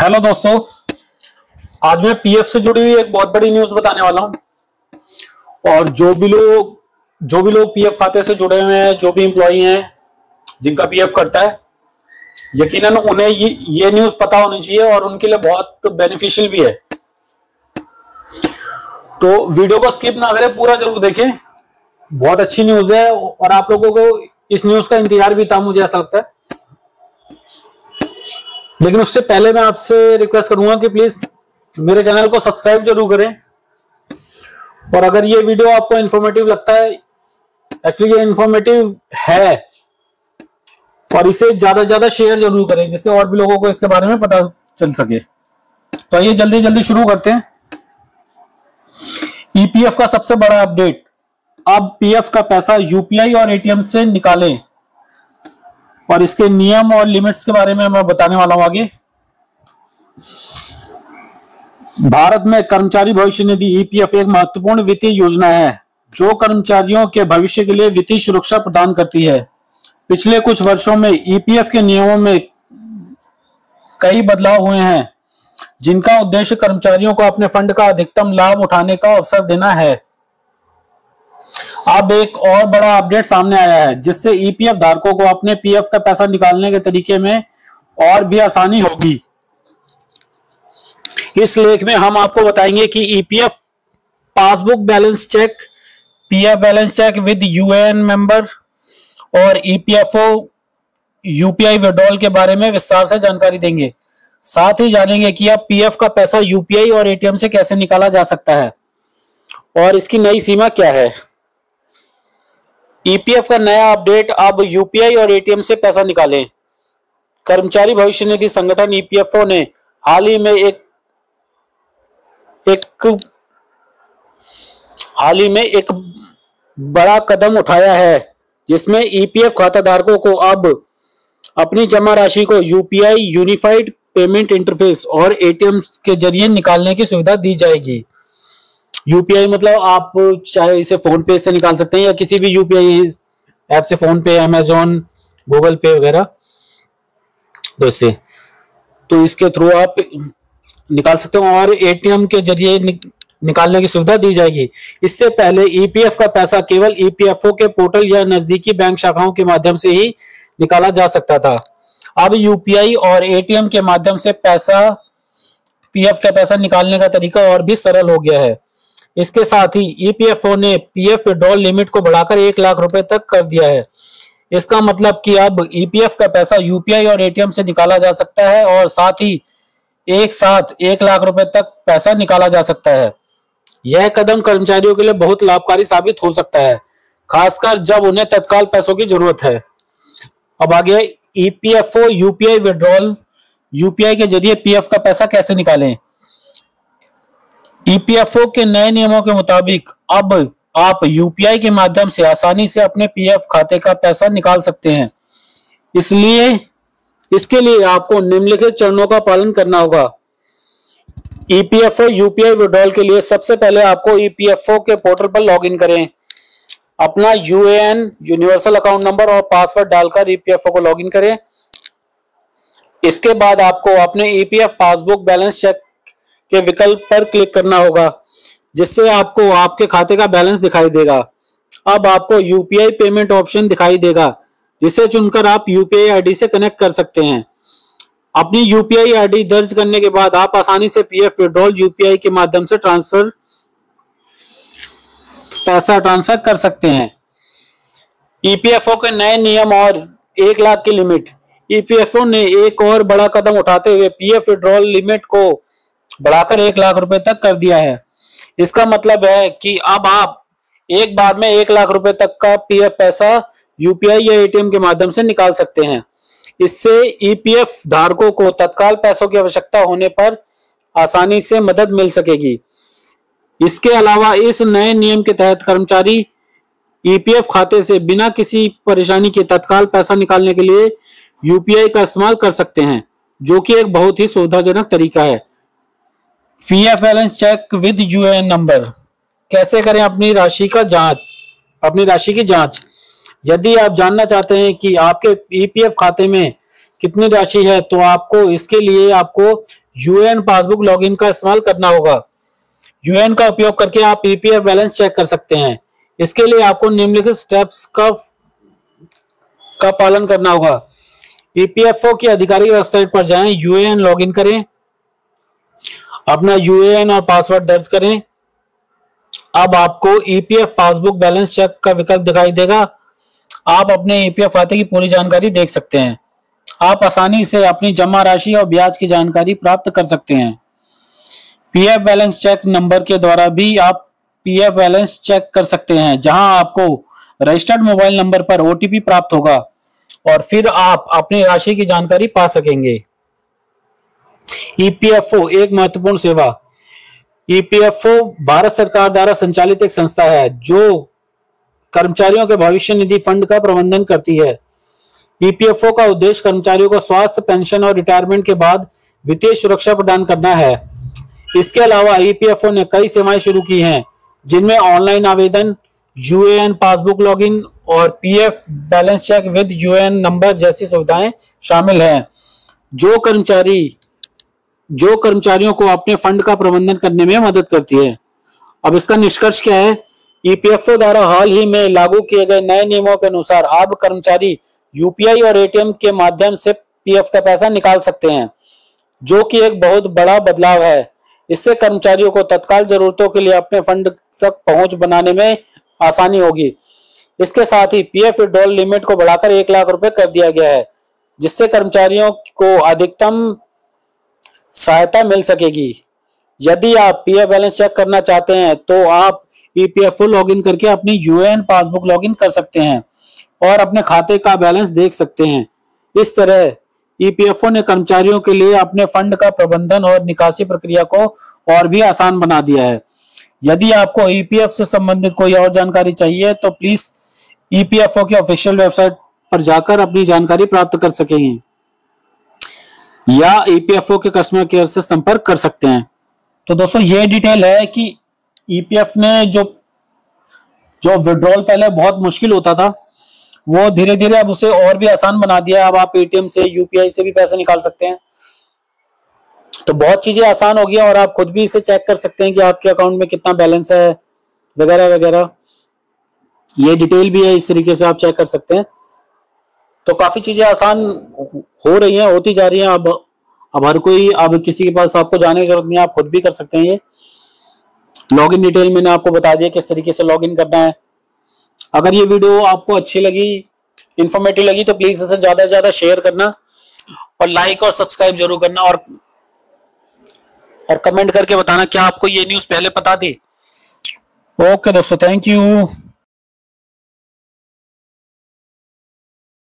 Hello दोस्तों, आज मैं पीएफ से जुड़ी हुई एक बहुत बड़ी न्यूज बताने वाला हूं। और जो भी लोग पीएफ खाते से जुड़े हुए हैं, जो भी एम्प्लॉई हैं जिनका पीएफ करता है, यकीनन उन्हें ये न्यूज पता होनी चाहिए और उनके लिए बहुत बेनिफिशियल भी है। तो वीडियो को स्किप ना करें, पूरा जरूर देखें। बहुत अच्छी न्यूज है और आप लोगों को इस न्यूज का इंतजार भी था, मुझे ऐसा लगता है। लेकिन उससे पहले मैं आपसे रिक्वेस्ट करूंगा कि प्लीज मेरे चैनल को सब्सक्राइब जरूर करें। और अगर ये वीडियो आपको इन्फॉर्मेटिव लगता है, एक्चुअली ये इन्फॉर्मेटिव है, और इसे ज्यादा से ज्यादा शेयर जरूर करें जिससे और भी लोगों को इसके बारे में पता चल सके। तो आइए जल्दी जल्दी शुरू करते हैं। ईपीएफ का सबसे बड़ा अपडेट, अब पीएफ का पैसा यूपीआई और एटीएम से निकालें, और इसके नियम और लिमिट्स के बारे में मैं बताने वाला हूं आगे। भारत में कर्मचारी भविष्य निधि ईपीएफ एक महत्वपूर्ण वित्तीय योजना है जो कर्मचारियों के भविष्य के लिए वित्तीय सुरक्षा प्रदान करती है। पिछले कुछ वर्षों में ईपीएफ के नियमों में कई बदलाव हुए हैं जिनका उद्देश्य कर्मचारियों को अपने फंड का अधिकतम लाभ उठाने का अवसर देना है। अब एक और बड़ा अपडेट सामने आया है जिससे ईपीएफ धारकों को अपने पीएफ का पैसा निकालने के तरीके में और भी आसानी होगी। इस लेख में हम आपको बताएंगे कि EPF passbook balance check, PF balance check with UAN member और ईपीएफओ यूपीआई विड्रॉल के बारे में विस्तार से जानकारी देंगे। साथ ही जानेंगे कि अब पीएफ का पैसा यूपीआई और एटीएम से कैसे निकाला जा सकता है और इसकी नई सीमा क्या है। ईपीएफ का नया अपडेट, अब यूपीआई और एटीएम से पैसा निकालें। कर्मचारी भविष्य निधि संगठन ईपीएफओ ने हाल ही में एक बड़ा कदम उठाया है जिसमें ईपीएफ खाता धारकों को अब अपनी जमा राशि को यूपीआई यूनिफाइड पेमेंट इंटरफेस और एटीएम के जरिए निकालने की सुविधा दी जाएगी। यूपीआई मतलब आप चाहे इसे फोन पे से निकाल सकते हैं या किसी भी यूपीआई ऐप से, फोन पे, अमेजोन, गूगल पे वगैरह, तो इसके थ्रू आप निकाल सकते हो और एटीएम के जरिए निकालने की सुविधा दी जाएगी। इससे पहले ईपीएफ का पैसा केवल ईपीएफओ के पोर्टल या नजदीकी बैंक शाखाओं के माध्यम से ही निकाला जा सकता था। अब यूपीआई और एटीएम के माध्यम से पीएफ का पैसा निकालने का तरीका और भी सरल हो गया है। इसके साथ ही ईपीएफओ ने पीएफ विड्रॉल लिमिट को बढ़ाकर 1 लाख रुपए तक कर दिया है। इसका मतलब कि अब ईपीएफ का पैसा यूपीआई और एटीएम से निकाला जा सकता है और साथ ही एक साथ 1 लाख रुपए तक पैसा निकाला जा सकता है। यह कदम कर्मचारियों के लिए बहुत लाभकारी साबित हो सकता है, खासकर जब उन्हें तत्काल पैसों की जरूरत है। अब आगे ईपीएफओ यूपीआई विड्रॉल, यूपीआई के जरिए पीएफ का पैसा कैसे निकालें। ईपीएफओ के नए नियमों के मुताबिक अब आप यूपीआई के माध्यम से आसानी से अपने पीएफ खाते का पैसा निकाल सकते हैं। इसके लिए आपको निम्नलिखित चरणों का पालन करना होगा। ईपीएफओ यूपीआई विड्रॉल के लिए सबसे पहले आपको ईपीएफओ के पोर्टल पर लॉगिन करें। अपना यूएएन, यूनिवर्सल अकाउंट नंबर और पासवर्ड डालकर ईपीएफओ को लॉगिन करें। इसके बाद आपको अपने ईपीएफ पासबुक बैलेंस चेक के विकल्प पर क्लिक करना होगा जिससे आपको आपके खाते का बैलेंस दिखाई देगा। अब आपको यूपीआई पेमेंट ऑप्शन दिखाई देगा जिसे चुनकर आप यूपीआई आईडी से कनेक्ट कर सकते हैं। अपनी यूपीआई आईडी दर्ज करने के बाद आप आसानी से पीएफ विड्रॉल यूपीआई के माध्यम से पैसा ट्रांसफर कर सकते हैं। ईपीएफओ के नए नियम और 1 लाख की लिमिट। ईपीएफओ ने एक और बड़ा कदम उठाते हुए पीएफ विड्रॉल लिमिट को बढ़ाकर 1 लाख रुपए तक कर दिया है। इसका मतलब है कि अब आप एक बार में 1 लाख रुपए तक का पीएफ पैसा यूपीआई या एटीएम के माध्यम से निकाल सकते हैं। इससे ईपीएफ धारकों को तत्काल पैसों की आवश्यकता होने पर आसानी से मदद मिल सकेगी। इसके अलावा इस नए नियम के तहत कर्मचारी ईपीएफ खाते से बिना किसी परेशानी के तत्काल पैसा निकालने के लिए यूपीआई का इस्तेमाल कर सकते हैं, जो कि एक बहुत ही सुविधाजनक तरीका है। PF balance check with UAN number. कैसे करें अपनी राशि की जांच। यदि आप जानना चाहते हैं कि आपके ईपीएफ खाते में कितनी राशि है, तो आपको इसके लिए आपको यूएएन पासबुक लॉगिन का इस्तेमाल करना होगा। यूएएन का उपयोग करके आप ईपीएफ बैलेंस चेक कर सकते हैं। इसके लिए आपको निम्नलिखित स्टेप्स का पालन करना होगा। ईपीएफओ की आधिकारिक वेबसाइट पर जाएं, यूएएन लॉगिन करें, अपना यूएएन और पासवर्ड दर्ज करें। अब आपको ईपीएफ पासबुक बैलेंस चेक का विकल्प दिखाई देगा। आप अपने ईपीएफ खाते की पूरी जानकारी देख सकते हैं। आप आसानी से अपनी जमा राशि और ब्याज की जानकारी प्राप्त कर सकते हैं। पीएफ बैलेंस चेक नंबर के द्वारा भी आप पीएफ बैलेंस चेक कर सकते हैं, जहां आपको रजिस्टर्ड मोबाइल नंबर पर ओटीपी प्राप्त होगा और फिर आप अपनी राशि की जानकारी पा सकेंगे। ईपीएफओ एक महत्वपूर्ण सेवा। ईपीएफओ भारत सरकार द्वारा संचालित एक संस्था है जो कर्मचारियों के भविष्य निधि फंड का प्रबंधन करती है। ईपीएफओ का उद्देश्य कर्मचारियों को स्वास्थ्य, पेंशन और रिटायरमेंट के बाद वित्तीय सुरक्षा प्रदान करना है। इसके अलावा ईपीएफओ ने कई सेवाएं शुरू की हैं, जिनमें ऑनलाइन आवेदन, यूएएन पासबुक लॉगिन और PF balance check with UAN number जैसी सुविधाएं शामिल हैं, जो कर्मचारियों को अपने फंड का प्रबंधन करने में मदद करती है। अब इसका निष्कर्ष क्या है? ईपीएफओ द्वारा हाल ही में लागू किए गए नए नियमों के अनुसार अब कर्मचारी यूपीआई और एटीएम के माध्यम से पीएफ का पैसा निकाल सकते हैं, जो कि एक बहुत बड़ा बदलाव है। इससे कर्मचारियों को तत्काल जरूरतों के लिए अपने फंड तक पहुंच बनाने में आसानी होगी। इसके साथ ही पीएफ विड्रॉल लिमिट को बढ़ाकर 1 लाख रुपए कर दिया गया है, जिससे कर्मचारियों को अधिकतम सहायता मिल सकेगी। यदि आप पीएफ बैलेंस चेक करना चाहते हैं तो आप ईपीएफओ लॉगिन करके अपनी यूएएन पासबुक लॉगिन कर सकते हैं और अपने खाते का बैलेंस देख सकते हैं। इस तरह ईपीएफओ ने कर्मचारियों के लिए अपने फंड का प्रबंधन और निकासी प्रक्रिया को और भी आसान बना दिया है। यदि आपको ईपीएफ से संबंधित कोई और जानकारी चाहिए तो प्लीज ईपीएफओ की ऑफिशियल वेबसाइट पर जाकर अपनी जानकारी प्राप्त कर सकेंगे या ईपीएफओ के कस्टमर केयर से संपर्क कर सकते हैं। तो दोस्तों ये डिटेल है कि ईपीएफ ने जो विड्रॉल पहले बहुत मुश्किल होता था, वो धीरे धीरे अब उसे और भी आसान बना दिया। अब आप एटीएम से, यूपीआई से भी पैसे निकाल सकते हैं। तो बहुत चीजें आसान हो गई और आप खुद भी इसे चेक कर सकते हैं कि आपके अकाउंट में कितना बैलेंस है वगैरह वगैरह। ये डिटेल भी है, इस तरीके से आप चेक कर सकते हैं। तो काफी चीजें आसान हो रही हैं, होती जा रही हैं। अब हर कोई, अब किसी के पास आपको जाने की जरूरत नहीं है, आप खुद भी कर सकते हैं। ये लॉगिन डिटेल मैंने आपको बता दिया किस तरीके से लॉगिन करना है। अगर ये वीडियो आपको अच्छी लगी, इंफॉर्मेटिव लगी, तो प्लीज इसे ज्यादा से ज्यादा शेयर करना और लाइक और सब्सक्राइब जरूर करना और कमेंट करके बताना क्या आपको ये न्यूज़ पहले पता थी। ओके दोस्तों, थैंक यू।